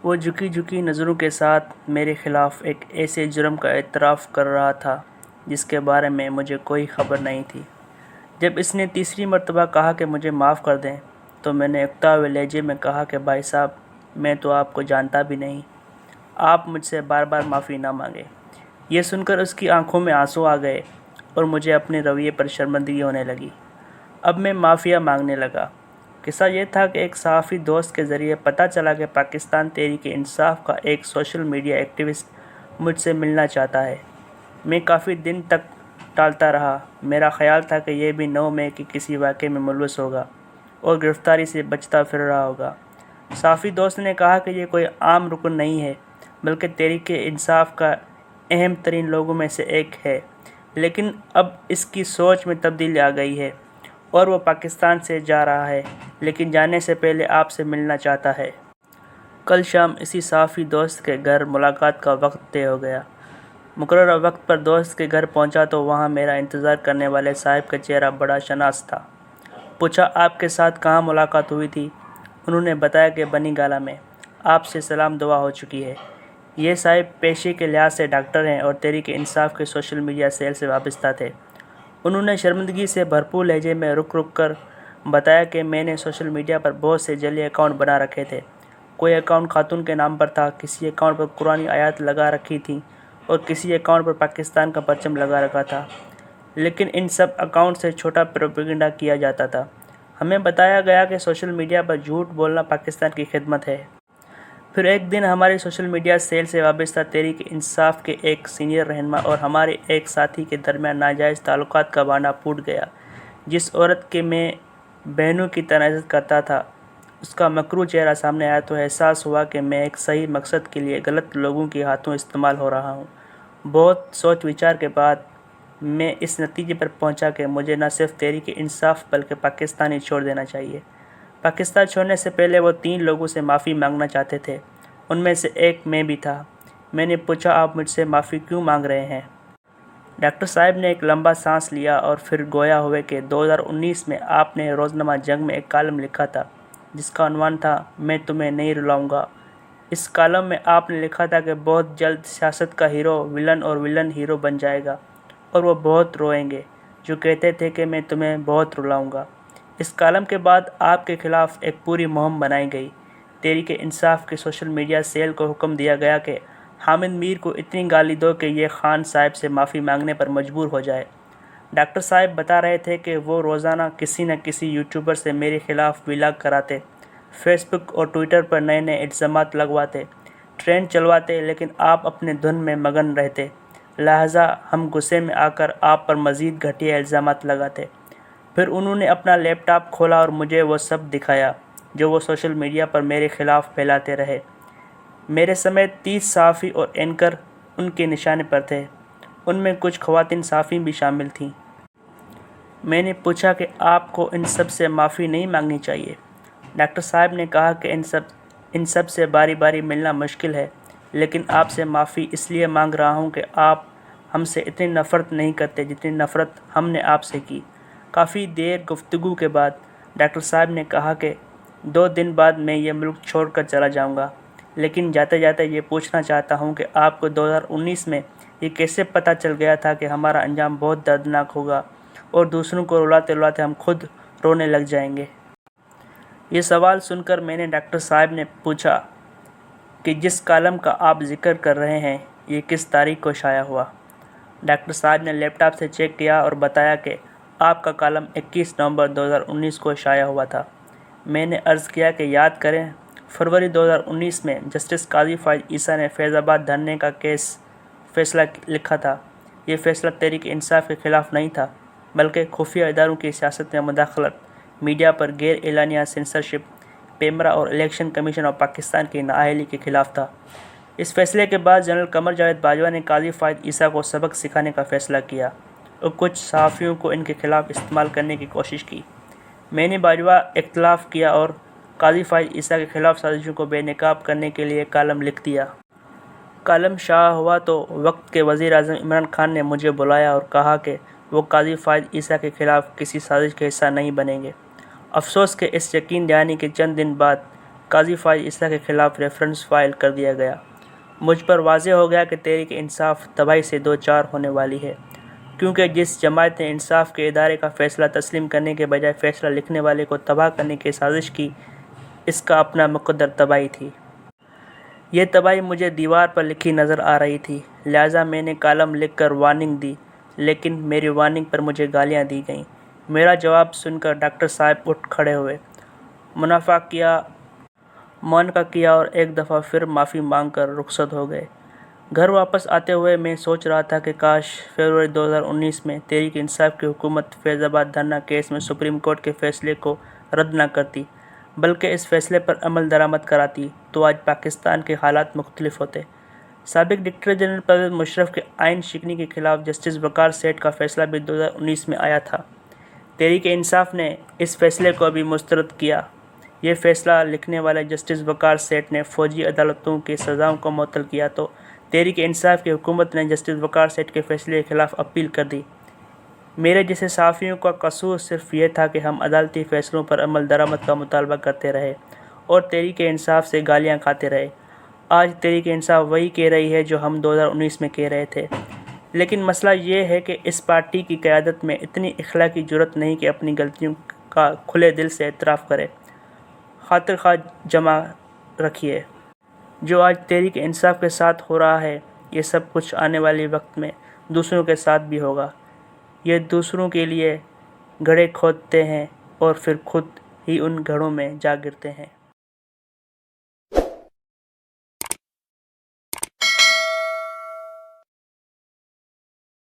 وہ جھکی جھکی نظروں کے ساتھ میرے خلاف ایک ایسے جرم کا اعتراف کر رہا تھا جس کے بارے میں مجھے کوئی خبر نہیں تھی۔ جب اس نے تیسری مرتبہ کہا کہ مجھے معاف کر دیں تو میں نے اکتا ہوئے لہجے میں کہا کہ بھائی صاحب، میں تو آپ کو جانتا بھی نہیں، آپ مجھ سے بار بار معافی نہ مانگیں۔ یہ سن کر اس کی آنکھوں میں آنسو آ گئے اور مجھے اپنے رویے پر شرمندگی ہونے لگی۔ اب میں معافیا مانگنے لگا۔ قصہ یہ تھا کہ ایک صحافی دوست کے ذریعے پتہ چلا کہ پاکستان تحریک انصاف کا ایک سوشل میڈیا ایکٹیوسٹ مجھ سے ملنا چاہتا ہے۔ میں کافی دن تک ٹالتا رہا۔ میرا خیال تھا کہ یہ بھی 9 مئی کے کسی واقعے میں ملوث ہوگا اور گرفتاری سے بچتا پھر رہا ہوگا۔ صحافی دوست نے کہا کہ یہ کوئی عام رکن نہیں ہے بلکہ تحریک انصاف کا اہم ترین لوگوں میں سے ایک ہے، لیکن اب اس کی سوچ میں تبدیلی آ گئی ہے اور وہ پاکستان سے جا رہا ہے، لیکن جانے سے پہلے آپ سے ملنا چاہتا ہے۔ کل شام اسی صحافی دوست کے گھر ملاقات کا وقت طے ہو گیا۔ مقررہ وقت پر دوست کے گھر پہنچا تو وہاں میرا انتظار کرنے والے صاحب کا چہرہ بڑا شناس تھا۔ پوچھا، آپ کے ساتھ کہاں ملاقات ہوئی تھی؟ انہوں نے بتایا کہ بنی گالہ میں۔ آپ سے سلام دعا ہو چکی ہے۔ یہ صاحب پیشے کے لحاظ سے ڈاکٹر ہیں اور تحریک انصاف کے سوشل میڈیا سیل سے وابستہ تھے۔ انہوں نے شرمندگی سے بھرپور لہجے میں رک کر بتایا کہ میں نے سوشل میڈیا پر بہت سے جعلی اکاؤنٹ بنا رکھے تھے۔ کوئی اکاؤنٹ خاتون کے نام پر تھا، کسی اکاؤنٹ پر قرآنی آیات لگا رکھی تھیں اور کسی اکاؤنٹ پر پاکستان کا پرچم لگا رکھا تھا، لیکن ان سب اکاؤنٹ سے چھوٹا پروپیگنڈا کیا جاتا تھا۔ ہمیں بتایا گیا کہ سوشل میڈیا پر جھوٹ بولنا پاکستان کی خدمت ہے۔ پھر ایک دن ہمارے سوشل میڈیا سیل سے وابستہ تحریک انصاف کے ایک سینئر رہنما اور ہمارے ایک ساتھی کے درمیان ناجائز تعلقات کا بانڈا پھوٹ گیا۔ جس عورت کے میں بہنوں کی طرح عزت کرتا تھا، اس کا مکروہ چہرہ سامنے آیا تو احساس ہوا کہ میں ایک صحیح مقصد کے لیے غلط لوگوں کے ہاتھوں استعمال ہو رہا ہوں۔ بہت سوچ وچار کے بعد میں اس نتیجے پر پہنچا کہ مجھے نہ صرف تحریک انصاف بلکہ پاکستان ہی چھوڑ دینا چاہیے۔ پاکستان چھوڑنے سے پہلے وہ 3 لوگوں سے معافی مانگنا چاہتے تھے، ان میں سے ایک میں بھی تھا۔ میں نے پوچھا، آپ مجھ سے معافی کیوں مانگ رہے ہیں؟ ڈاکٹر صاحب نے ایک لمبا سانس لیا اور پھر گویا ہوئے کہ 2019 میں آپ نے روزنامہ جنگ میں ایک کالم لکھا تھا جس کا عنوان تھا میں تمہیں نہیں رلاؤں گا۔ اس کالم میں آپ نے لکھا تھا کہ بہت جلد سیاست کا ہیرو ولن اور ولن ہیرو بن جائے گا اور وہ بہت روئیں گے جو کہتے تھے کہ میں تمہیں بہت رلاؤں گا۔ اس کالم کے بعد آپ کے خلاف ایک پوری مہم بنائی گئی۔ تحریک انصاف کے سوشل میڈیا سیل کو حکم دیا گیا کہ حامد میر کو اتنی گالی دو کہ یہ خان صاحب سے معافی مانگنے پر مجبور ہو جائے۔ ڈاکٹر صاحب بتا رہے تھے کہ وہ روزانہ کسی نہ کسی یوٹیوبر سے میرے خلاف ولاگ کراتے، فیس بک اور ٹویٹر پر نئے نئے الزامات لگواتے، ٹرینڈ چلواتے، لیکن آپ اپنے دھن میں مگن رہتے۔ لہٰذا ہم غصے میں آ کر آپ پر مزید گھٹیا الزامات لگاتے۔ پھر انہوں نے اپنا لیپ ٹاپ کھولا اور مجھے وہ سب دکھایا جو وہ سوشل میڈیا پر میرے خلاف پھیلاتے رہے۔ میرے سمیت 30 صحافی اور اینکر ان کے نشانے پر تھے، ان میں کچھ خواتین صحافی بھی شامل تھیں۔ میں نے پوچھا کہ آپ کو ان سب سے معافی نہیں مانگنی چاہیے؟ ڈاکٹر صاحب نے کہا کہ ان سب سے باری باری ملنا مشکل ہے، لیکن آپ سے معافی اس لیے مانگ رہا ہوں کہ آپ ہم سے اتنی نفرت نہیں کرتے جتنی نفرت ہم نے آپ سے کی۔ کافی دیر گفتگو کے بعد ڈاکٹر صاحب نے کہا کہ 2 دن بعد میں یہ ملک چھوڑ کر چلا جاؤں گا، لیکن جاتے جاتے یہ پوچھنا چاہتا ہوں کہ آپ کو 2019 میں یہ کیسے پتہ چل گیا تھا کہ ہمارا انجام بہت دردناک ہوگا اور دوسروں کو رلاتے رلاتے ہم خود رونے لگ جائیں گے؟ یہ سوال سن کر میں نے ڈاکٹر صاحب نے پوچھا کہ جس کالم کا آپ ذکر کر رہے ہیں یہ کس تاریخ کو شائع ہوا؟ ڈاکٹر صاحب نے لیپ ٹاپ سے چیک کیا اور بتایا کہ آپ کا کالم 21 نومبر 2019 کو شائع ہوا تھا۔ میں نے عرض کیا کہ یاد کریں، فروری 2019 میں جسٹس قاضی فائز عیسیٰ نے فیض آباد دھرنے کا کیس فیصلہ لکھا تھا۔ یہ فیصلہ تحریک انصاف کے خلاف نہیں تھا بلکہ خفیہ اداروں کی سیاست میں مداخلت، میڈیا پر غیر اعلانیہ سینسرشپ، پیمرا اور الیکشن کمیشن آف پاکستان کی نااہلی کے خلاف تھا۔ اس فیصلے کے بعد جنرل قمر جاوید باجوہ نے قاضی فائز عیسیٰ کو سبق سکھانے کا فیصلہ کیا اور کچھ صحافیوں کو ان کے خلاف استعمال کرنے کی کوشش کی۔ میں نے باجوہ اختلاف کیا اور قاضی فائز عیسیٰ کے خلاف سازشوں کو بے نقاب کرنے کے لیے کالم لکھ دیا۔ کالم شائع ہوا تو وقت کے وزیر اعظم عمران خان نے مجھے بلایا اور کہا کہ وہ قاضی فائز عیسیٰ کے خلاف کسی سازش کا حصہ نہیں بنیں گے۔ افسوس کہ اس یقین دہانی کے چند دن بعد قاضی فائز عیسیٰ کے خلاف ریفرنس فائل کر دیا گیا۔ مجھ پر واضح ہو گیا کہ تحریک انصاف تباہی سے دوچار ہونے والی ہے، کیونکہ جس جماعت نے انصاف کے ادارے کا فیصلہ تسلیم کرنے کے بجائے فیصلہ لکھنے والے کو تباہ کرنے کی سازش کی، اس کا اپنا مقدر تباہی تھی۔ یہ تباہی مجھے دیوار پر لکھی نظر آ رہی تھی، لہٰذا میں نے کالم لکھ کر وارننگ دی، لیکن میری وارننگ پر مجھے گالیاں دی گئیں۔ میرا جواب سن کر ڈاکٹر صاحب اٹھ کھڑے ہوئے، معانقہ کیا اور ایک دفعہ پھر معافی مانگ کر رخصت ہو گئے۔ گھر واپس آتے ہوئے میں سوچ رہا تھا کہ کاش فروری 2019 میں تحریک انصاف کی حکومت فیض آباد دھرنا کیس میں سپریم کورٹ کے فیصلے کو رد نہ کرتی، بلکہ اس فیصلے پر عمل درآمد کراتی، تو آج پاکستان کے حالات مختلف ہوتے۔ سابق ڈکٹیٹر جنرل پرویز مشرف کے آئین شکنی کے خلاف جسٹس وقار سیٹھ کا فیصلہ بھی 2019 میں آیا تھا۔ تحریک انصاف نے اس فیصلے کو بھی مسترد کیا۔ یہ فیصلہ لکھنے والے جسٹس وقار سیٹھ نے فوجی عدالتوں کی سزاؤں کو معطل کیا تو تحریک انصاف کی حکومت نے جسٹس وقار سیٹھ کے فیصلے کے خلاف اپیل کر دی۔ میرے جیسے صحافیوں کا قصور صرف یہ تھا کہ ہم عدالتی فیصلوں پر عمل درآمد کا مطالبہ کرتے رہے اور تحریک انصاف سے گالیاں کھاتے رہے۔ آج تحریک انصاف وہی کہہ رہی ہے جو ہم 2019 میں کہہ رہے تھے، لیکن مسئلہ یہ ہے کہ اس پارٹی کی قیادت میں اتنی اخلاقی جرأت نہیں کہ اپنی غلطیوں کا کھلے دل سے اعتراف کرے۔ خاطر خواہ جمع رکھیے، جو آج تحریک انصاف کے ساتھ ہو رہا ہے، یہ سب کچھ آنے والے وقت میں دوسروں کے ساتھ بھی ہوگا۔ یہ دوسروں کے لیے گڑھے کھودتے ہیں اور پھر خود ہی ان گڑھوں میں جا گرتے ہیں۔